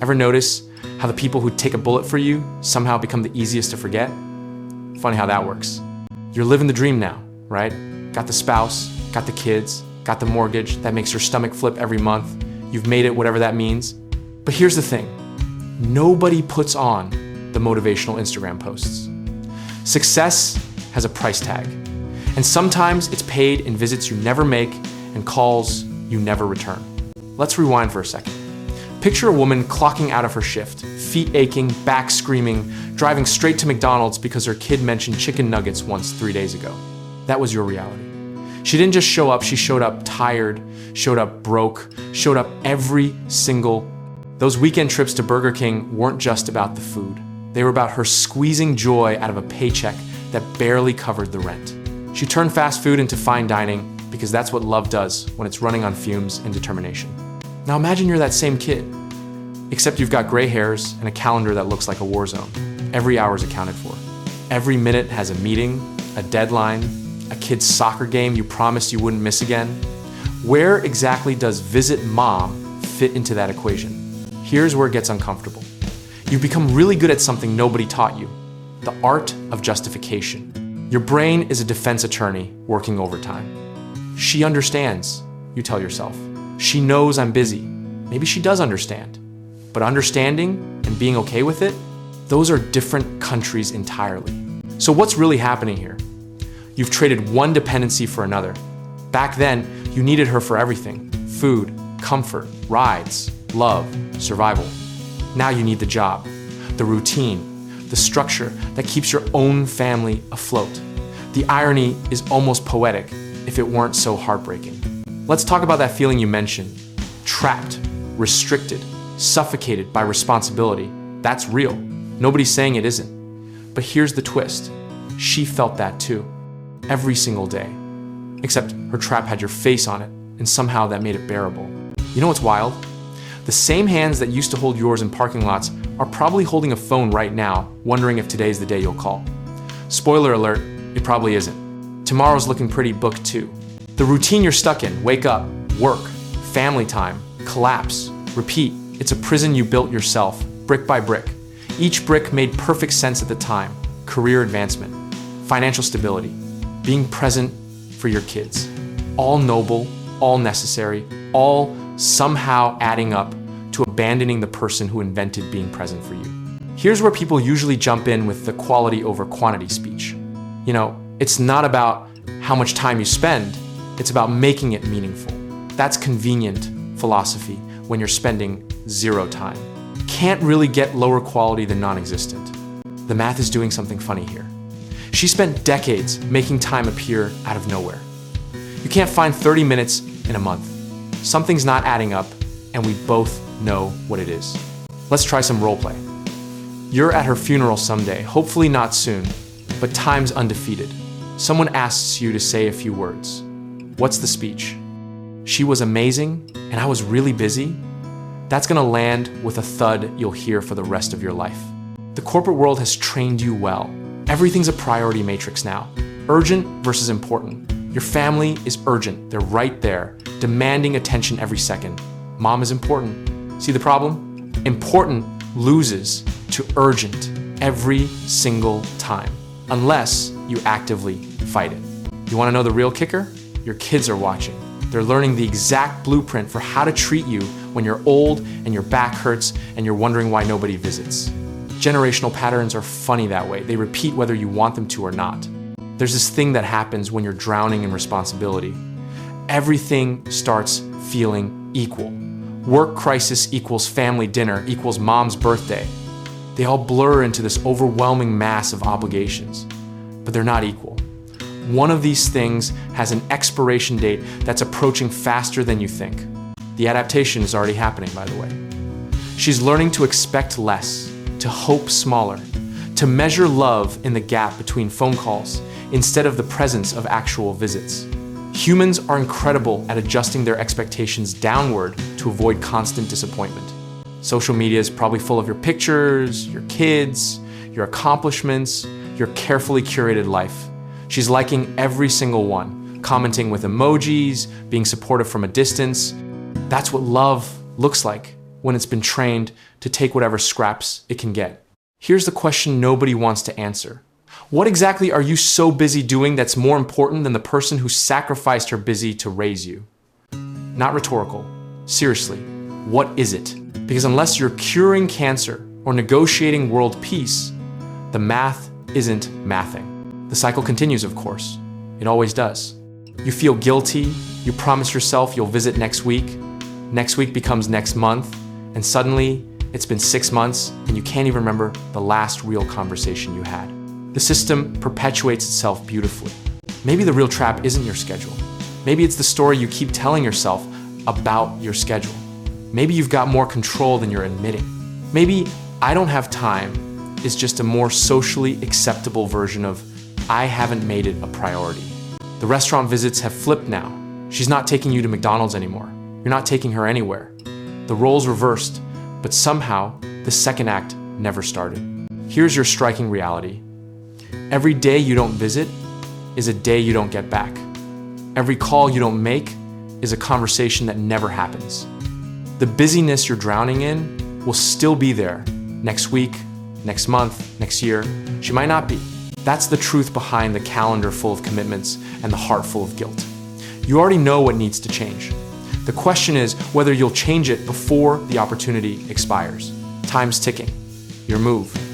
Ever notice how the people who take a bullet for you somehow become the easiest to forget? Funny how that works. You're living the dream now, right? Got the spouse, got the kids, got the mortgage that makes your stomach flip every month. You've made it, whatever that means. But here's the thing. Nobody puts on the motivational Instagram posts. Success has a price tag. And sometimes it's paid in visits you never make and calls you never return. Let's rewind for a second. Picture a woman clocking out of her shift, feet aching, back screaming, driving straight to McDonald's because her kid mentioned chicken nuggets once 3 days ago. That was your reality. She didn't just show up, she showed up tired, showed up broke, showed up every single. Those weekend trips to Burger King weren't just about the food. They were about her squeezing joy out of a paycheck that barely covered the rent. She turned fast food into fine dining because that's what love does when it's running on fumes and determination. Now imagine you're that same kid, except you've got gray hairs and a calendar that looks like a war zone. Every hour is accounted for. Every minute has a meeting, a deadline, a kid's soccer game you promised you wouldn't miss again. Where exactly does visit mom fit into that equation? Here's where it gets uncomfortable. You've become really good at something nobody taught you, the art of justification. Your brain is a defense attorney working overtime. She understands, you tell yourself. She knows I'm busy. Maybe she does understand. But understanding and being okay with it, those are different countries entirely. So what's really happening here? You've traded one dependency for another. Back then, you needed her for everything: food, comfort, rides, love, survival. Now you need the job, the routine, the structure that keeps your own family afloat. The irony is almost poetic if it weren't so heartbreaking. Let's talk about that feeling you mentioned. Trapped, restricted, suffocated by responsibility. That's real. Nobody's saying it isn't. But here's the twist. She felt that too. Every single day. Except her trap had your face on it, and somehow that made it bearable. You know what's wild? The same hands that used to hold yours in parking lots are probably holding a phone right now, wondering if today's the day you'll call. Spoiler alert, it probably isn't. Tomorrow's looking pretty booked too. The routine you're stuck in, wake up, work, family time, collapse, repeat. It's a prison you built yourself, brick by brick. Each brick made perfect sense at the time. Career advancement, financial stability, being present for your kids. All noble, all necessary, all somehow adding up to abandoning the person who invented being present for you. Here's where people usually jump in with the quality over quantity speech. You know, it's not about how much time you spend, it's about making it meaningful. That's convenient philosophy when you're spending zero time. Can't really get lower quality than non-existent. The math is doing something funny here. She spent decades making time appear out of nowhere. You can't find 30 minutes in a month. Something's not adding up, and we both know what it is. Let's try some role play. You're at her funeral someday, hopefully not soon, but time's undefeated. Someone asks you to say a few words. What's the speech? She was amazing, and I was really busy. That's gonna land with a thud you'll hear for the rest of your life. The corporate world has trained you well. Everything's a priority matrix now. Urgent versus important. Your family is urgent. They're right there, demanding attention every second. Mom is important. See the problem? Important loses to urgent every single time, unless you actively fight it. You wanna know the real kicker? Your kids are watching. They're learning the exact blueprint for how to treat you when you're old and your back hurts and you're wondering why nobody visits. Generational patterns are funny that way. They repeat whether you want them to or not. There's this thing that happens when you're drowning in responsibility. Everything starts feeling equal. Work crisis equals family dinner equals mom's birthday. They all blur into this overwhelming mass of obligations, but they're not equal. One of these things has an expiration date that's approaching faster than you think. The adaptation is already happening, by the way. She's learning to expect less, to hope smaller, to measure love in the gap between phone calls instead of the presence of actual visits. Humans are incredible at adjusting their expectations downward to avoid constant disappointment. Social media is probably full of your pictures, your kids, your accomplishments, your carefully curated life. She's liking every single one, commenting with emojis, being supportive from a distance. That's what love looks like when it's been trained to take whatever scraps it can get. Here's the question nobody wants to answer. What exactly are you so busy doing that's more important than the person who sacrificed her busy to raise you? Not rhetorical. Seriously, what is it? Because unless you're curing cancer or negotiating world peace, the math isn't mathing. The cycle continues, of course. It always does. You feel guilty, you promise yourself you'll visit next week becomes next month, and suddenly it's been 6 months and you can't even remember the last real conversation you had. The system perpetuates itself beautifully. Maybe the real trap isn't your schedule. Maybe it's the story you keep telling yourself about your schedule. Maybe you've got more control than you're admitting. Maybe I don't have time is just a more socially acceptable version of I haven't made it a priority. The restaurant visits have flipped now. She's not taking you to McDonald's anymore. You're not taking her anywhere. The roles reversed, but somehow the second act never started. Here's your striking reality. Every day you don't visit is a day you don't get back. Every call you don't make is a conversation that never happens. The busyness you're drowning in will still be there next week, next month, next year. She might not be. That's the truth behind the calendar full of commitments and the heart full of guilt. You already know what needs to change. The question is whether you'll change it before the opportunity expires. Time's ticking. Your move.